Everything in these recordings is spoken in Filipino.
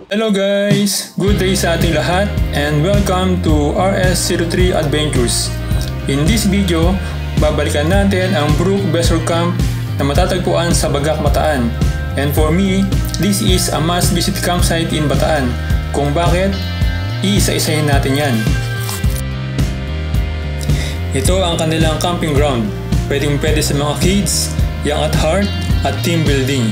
Hello guys! Good day sa ating lahat and welcome to RS03 Adventures. In this video, babalikan natin ang Brook Vessel Camp na matatagpuan sa Bagak, Bataan. And for me, this is a must-visit campsite in Bataan. Kung bakit, iisa-isahin natin yan. Ito ang kanilang camping ground. Pwedeng-pwede sa mga kids, young at heart, at team building.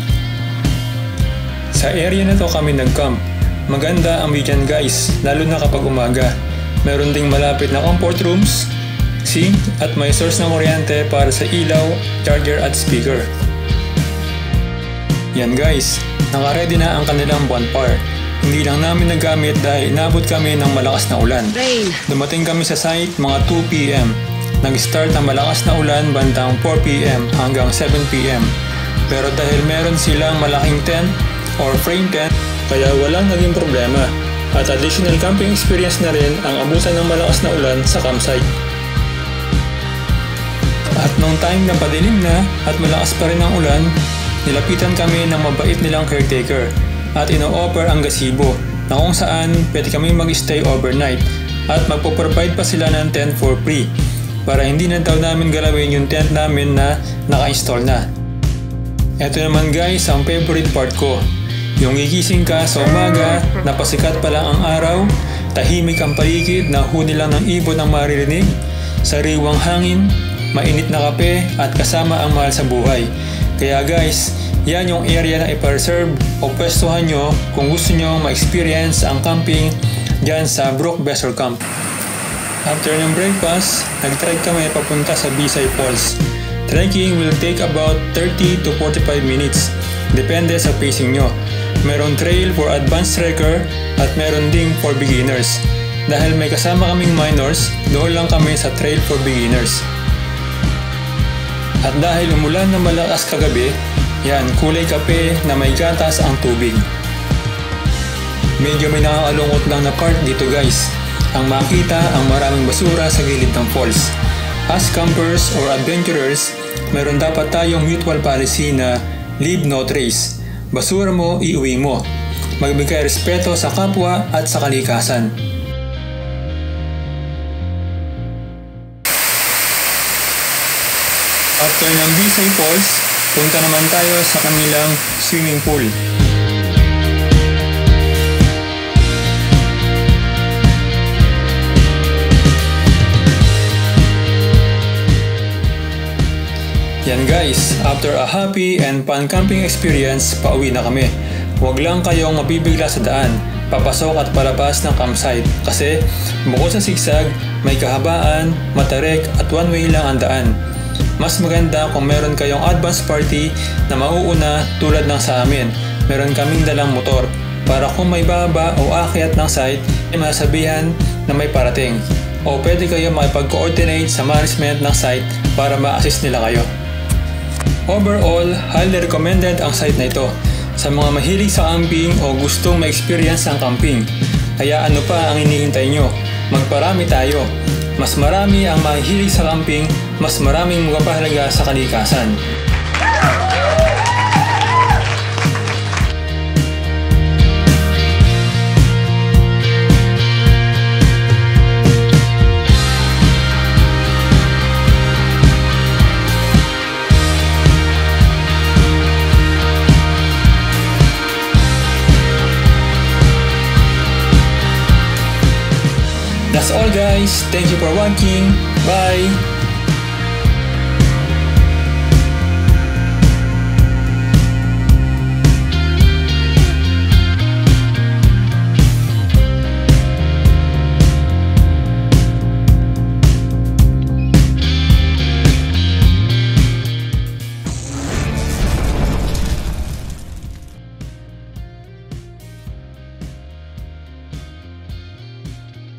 Sa area na to kami nag-camp. Maganda ang view dyan guys, lalo na kapag umaga. Meron ding malapit na comfort rooms, sink at may source ng kuryente para sa ilaw, charger at speaker. Yan guys, naka-ready na ang kanilang bonfire. Hindi lang namin nagamit dahil inabot kami ng malakas na ulan. Dumating kami sa site mga 2 PM. Nag-start ang malakas na ulan bandang 4 PM hanggang 7 PM. Pero dahil meron silang malaking tent or frame tent, kaya walang naging problema. At additional camping experience na rin ang abutan ng malakas na ulan sa campsite. At nung time na padilim na at malakas pa rin ang ulan, nilapitan kami ng mabait nilang caretaker at ino-offer ang gazebo na kung saan pwede kami mag-stay overnight at magpo-provide pa sila ng tent for free para hindi na daw namin galawin yung tent namin na naka-install na. Ito naman guys ang favorite part ko. Yung gigising ka sa umaga, napasikat pa lang ang araw, tahimik ang paligid na huni lang ng ibon ang maririnig, sariwang hangin, mainit na kape at kasama ang mahal sa buhay. Kaya guys, yan yung area na ipa-reserve o pwestuhan nyo kung gusto nyo ma-experience ang camping dyan sa Brook Vessel Camp. After ng breakfast, nag-trek kami papunta sa Bisay Falls. Trekking will take about 30 to 45 minutes, depende sa pacing nyo. Meron trail for advanced trekker at meron ding for beginners. Dahil may kasama kaming minors, doon lang kami sa trail for beginners. At dahil umulan na malakas kagabi, yan, kulay kape na may gatas ang tubig. Medyo may nakakalungkot lang na part dito guys. Ang makita ang maraming basura sa gilid ng falls. As campers or adventurers, meron dapat tayong mutual policy na leave no trace. Basura mo, iuwi mo. Magbigay respeto sa kapwa at sa kalikasan. After ng Bisay Falls, punta naman tayo sa kanilang swimming pool. Yan guys, after a happy and fun camping experience, pauwi na kami. Huwag lang kayong mabibigla sa daan, papasok at palabas ng campsite kasi bukod sa sigsag, may kahabaan, matarik at one way lang ang daan. Mas maganda kung meron kayong advance party na mauuna tulad ng sa amin. Meron kaming dalang motor para kung may baba o akyat ng site ay masabihan na may parating. O pwede kayo makipag-coordinate sa management ng site para ma-assist nila kayo. Overall, highly recommended ang site na ito sa mga mahilig sa camping o gustong ma-experience ang camping. Kaya ano pa ang hinihintay nyo? Magparami tayo. Mas marami ang mahilig sa camping, mas maraming magpapahalaga sa kalikasan. That's all guys, thank you for watching, bye!